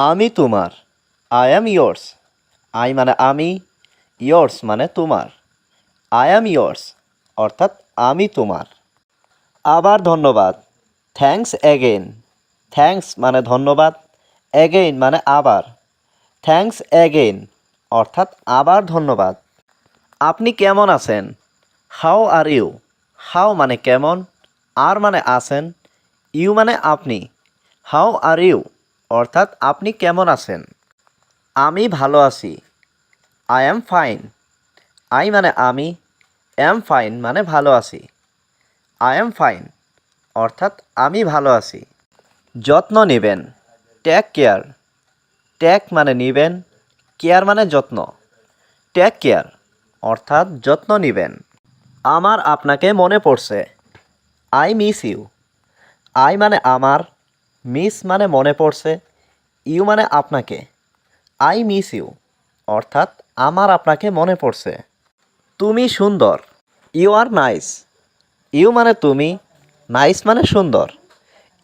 আমি তোমার। I am yours. I মানে আমি, ইয়োর্স মানে তোমার। আই অ্যাম ইয়োর্স অর্থাৎ আমি তোমার। আবার ধন্যবাদ। Thanks again. থ্যাঙ্কস মানে ধন্যবাদ, এগেইন মানে আবার। থ্যাঙ্কস এগেইন অর্থাৎ আবার ধন্যবাদ। আপনি কেমন আছেন? How are you. হাউ মানে কেমন, আর মানে আছেন, ইউ মানে আপনি। হাউ আর ইউ অর্থাৎ আপনি কেমন আছেন? আমি ভালো আছি। I am fine. আই মানে আমি, অ্যাম ফাইন মানে ভালো আছি। আই অ্যাম ফাইন অর্থাৎ আমি ভালো আছি। যত্ন নেবেন। Take care. টেক মানে নেবেন, কেয়ার মানে যত্ন। টেক কেয়ার অর্থাৎ যত্ন নেবেন। আমার আপনাকে মনে পড়ছে। I miss you. আই মানে আমার, মিস মানে মনে পড়ছে, ইউ মানে আপনাকে। আই মিস ইউ অর্থাৎ আমার আপনাকে মনে পড়ছে। তুমি সুন্দর। You R nice. ইউ মানে তুমি, নাইস মানে সুন্দর।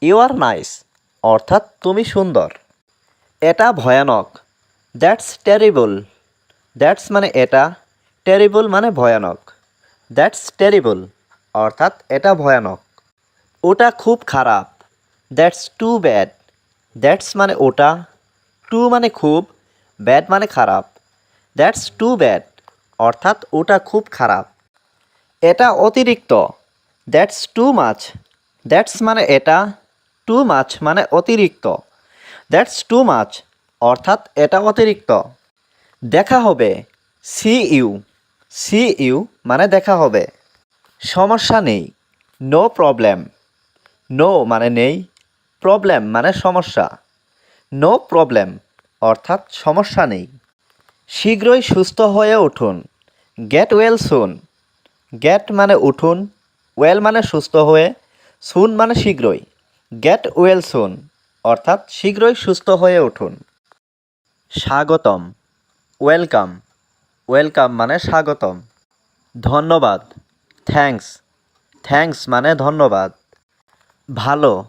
ইউ আর নাইস অর্থাৎ তুমি সুন্দর। এটা ভয়ানক। That's terrible. দ্যাটস মানে এটা, টেরিবল মানে ভয়ানক। দ্যাটস টেরিবল অর্থাৎ এটা ভয়ানক। ওটা খুব খারাপ। That's too bad. দ্যাটস মানে ওটা, টু মানে খুব, ব্যাড মানে খারাপ। দ্যাটস টু ব্যাড অর্থাৎ ওটা খুব খারাপ। এটা অতিরিক্ত। That's too much. দ্যাটস মানে এটা, টু মাচ মানে অতিরিক্ত। দ্যাটস টু মাচ অর্থাৎ এটা অতিরিক্ত। দেখা হবে। C you. সি ইউ মানে দেখা হবে। সমস্যা নেই। No problem. নো মানে নেই, প্রবলেম মানে সমস্যা। নো প্রবলেম অর্থাৎ সমস্যা নেই। শীঘ্রই সুস্থ হয়ে উঠুন। Get well soon. গেট মানে উঠুন, ওয়েল মানে সুস্থ হয়ে, সুন মানে শীঘ্রই। গেট ওয়েল সুন অর্থাৎ শীঘ্রই সুস্থ হয়ে উঠুন। স্বাগতম। ওয়েলকাম। ওয়েলকাম মানে স্বাগতম। ধন্যবাদ। থ্যাঙ্কস। থ্যাঙ্কস মানে ধন্যবাদ। ভালো।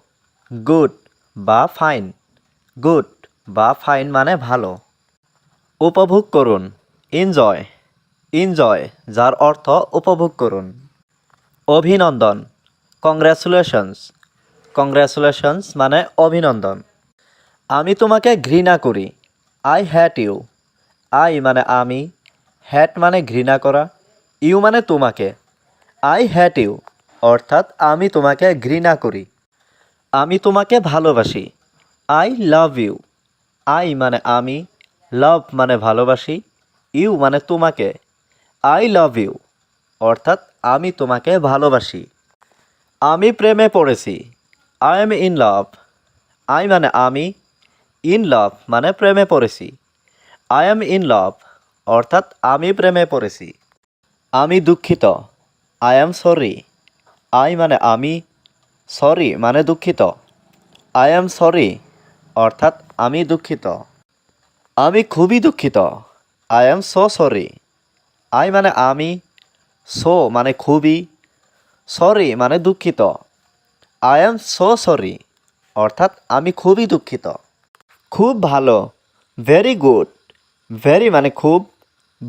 গুড বা ফাইন। গুড বা ফাইন মানে ভালো। উপভোগ করুন। এনজয়। এনজয় যার অর্থ উপভোগ করুন। অভিনন্দন। কংগ্র্যাচুলেশনস। কংগ্র্যাচুলেশনস মানে অভিনন্দন। আমি তোমাকে ঘৃণা করি। I hate you. আই মানে আমি, হ্যাট মানে ঘৃণা করা, ইউ মানে তোমাকে। আই হ্যাট ইউ অর্থাৎ আমি তোমাকে ঘৃণা করি। আমি তোমাকে ভালোবাসি। I love you. আই মানে আমি, লাভ মানে ভালোবাসি, ইউ মানে তোমাকে। আই লাভ ইউ অর্থাৎ আমি তোমাকে ভালোবাসি। আমি প্রেমে পড়েছি। I am in love. I মানে আমি, ইন লাভ মানে প্রেমে পড়েছি। আই এম ইন লাভ অর্থাৎ আমি প্রেমে পড়েছি। আমি দুঃখিত। I am sorry. আই মানে আমি, সরি মানে দুঃখিত। আই এম সরি অর্থাৎ আমি দুঃখিত। আমি খুবই দুঃখিত। I am so sorry. I মানে আমি, সো মানে খুবই, সরি মানে দুঃখিত। আই এম সো সরি অর্থাৎ আমি খুবই দুঃখিত। খুব ভালো। Very good. ভেরি মানে খুব,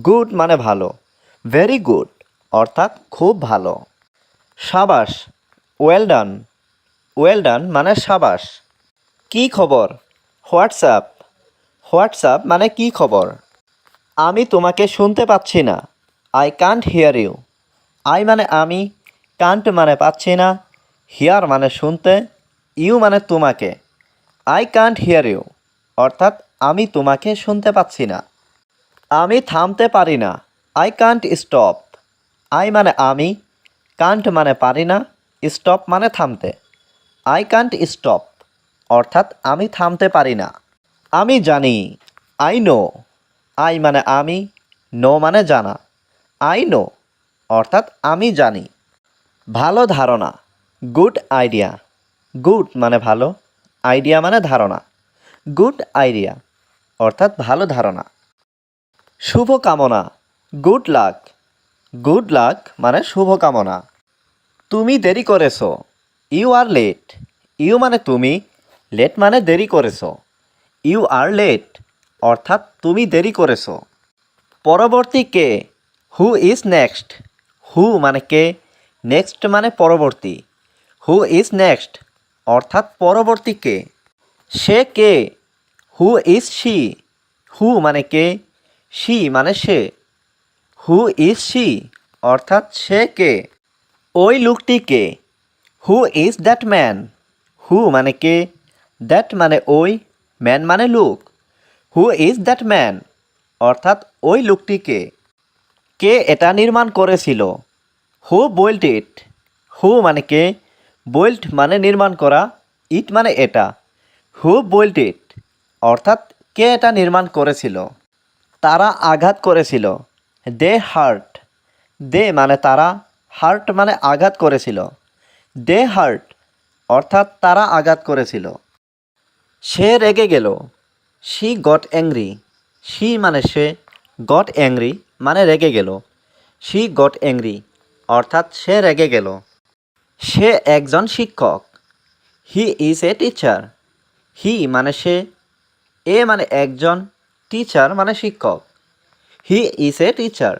গুড মানে ভালো। ভেরি গুড অর্থাৎ খুব ভালো। সাবাস। Well done. ওয়েল ডান মানে সাবাস। কি খবর? হোয়াটসঅ্যাপ। হোয়াটসঅ্যাপ মানে কি খবর? আমি তোমাকে শুনতে পাচ্ছি না। I can't hear you. I মানে আমি, কান্ট মানে পাচ্ছি না, হিয়ার মানে শুনতে, ইউ মানে তোমাকে। আই কান্ট হিয়ার ইউ অর্থাৎ আমি তোমাকে শুনতে পাচ্ছি না। আমি থামতে পারি না। I Kant stop. আই মানে আমি, কান্ট মানে পারি না, স্টপ মানে থামতে। আই কান্ট স্টপ অর্থাৎ আমি থামতে পারি না। আমি জানি। I know. আই মানে আমি, নো মানে জানা। আই নো অর্থাৎ আমি জানি। ভালো ধারণা। Good idea. গুড মানে ভালো, আইডিয়া মানে ধারণা। গুড আইডিয়া অর্থাৎ ভালো ধারণা। শুভকামনা। Good luck. গুড লাক মানে শুভকামনা। তুমি দেরি করেছো। You R late. ইউ মানে তুমি, লেট মানে দেরি করেছো। ইউ আর লেট অর্থাৎ তুমি দেরি করেছো। পরবর্তী কে, হু ইজ নেক্সট। হু মানে কে, নেক্সট মানে পরবর্তী। হু ইজ নেক্সট অর্থাৎ পরবর্তী কে। সে কে, হু ইজ শি। হু মানে কে, শি মানে সে। হু ইজ শি অর্থাৎ সে কে। ওই লোকটি কে, হু ইজ দ্যাট ম্যান। হু মানে কে, দ্যাট মানে ওই, ম্যান মানে লোক। হু ইজ দ্যাট ম্যান অর্থাৎ ওই লোকটি কে এটা নির্মাণ করেছিল। হু বিল্ট ইট। হু মানে কে, বিল্ট মানে নির্মাণ করা, ইট মানে এটা। হু বিল্ট ইট অর্থাৎ কে এটা নির্মাণ করেছিল। তারা আঘাত করেছিল। দে হার্ট। দে মানে তারা, হার্ট মানে আঘাত করেছিল। দে হার্ট অর্থাৎ তারা আঘাত করেছিল। সে রেগে গেল। She got angry. শি মানে সে, গট অ্যাংরি মানে রেগে গেল। শি গট অ্যাংরি অর্থাৎ সে রেগে গেল। সে একজন শিক্ষক। He is a teacher. হি মানে সে, এ মানে একজন, টিচার মানে শিক্ষক। হি ইজ এ টিচার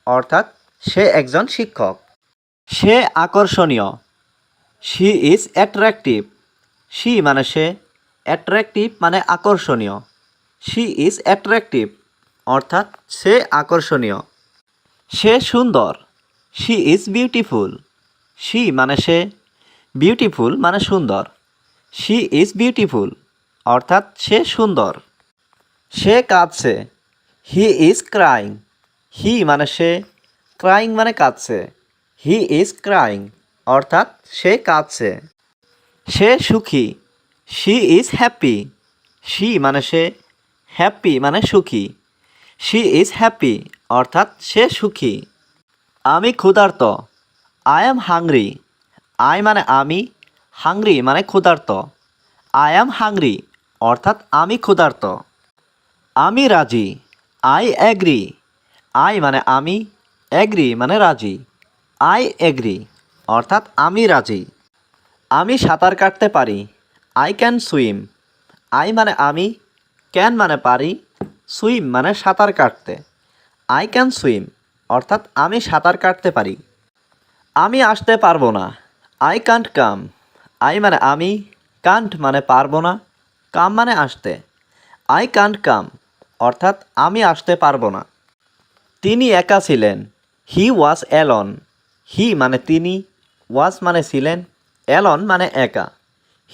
অর্থাৎ সে একজন শিক্ষক। সে আকর্ষণীয়। She is attractive. শি মানে সে, অ্যাট্রাকটিভ মানে আকর্ষণীয়। শি ইজ অ্যাট্রাকটিভ অর্থাৎ সে আকর্ষণীয়। সে সুন্দর। She is beautiful. শি মানে সে, বিউটিফুল মানে সুন্দর। শি ইজ বিউটিফুল অর্থাৎ সে সুন্দর। সে কাঁদছে। He is crying. হি মানে সে, ক্রাইং মানে কাঁদছে। হি ইজ ক্রাইং অর্থাৎ সে কাঁদছে। সে সুখী। She is happy. শি মানে সে, হ্যাপি মানে সুখী। শি ইজ হ্যাপি অর্থাৎ সে সুখী। আমি ক্ষুধার্ত। I am hungry. আই মানে আমি, হাংরি মানে ক্ষুধার্ত। আই অ্যাম হাংরি অর্থাৎ আমি ক্ষুধার্ত। আমি রাজি। I agree. আই মানে আমি, অ্যাগ্রি মানে রাজি। আই অ্যাগ্রি অর্থাৎ আমি রাজি। আমি সাঁতার কাটতে পারি। I can swim. আই মানে আমি, ক্যান মানে পারি, সুইম মানে সাঁতার কাটতে। আই ক্যান সুইম অর্থাৎ আমি সাঁতার কাটতে পারি। আমি আসতে পারবো না। I Kant come. আই মানে আমি, কান্ট মানে পারবো না, কাম মানে আসতে। আই কান্ট কাম অর্থাৎ আমি আসতে পারবো না। তিনি একা ছিলেন। হি ওয়াজ অ্যালন। হি মানে তিনি, ওয়াজ মানে ছিলেন, অ্যালন মানে একা।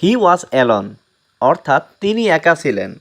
হি ওয়াজ অ্যালন অর্থাৎ তিনি একা ছিলেন।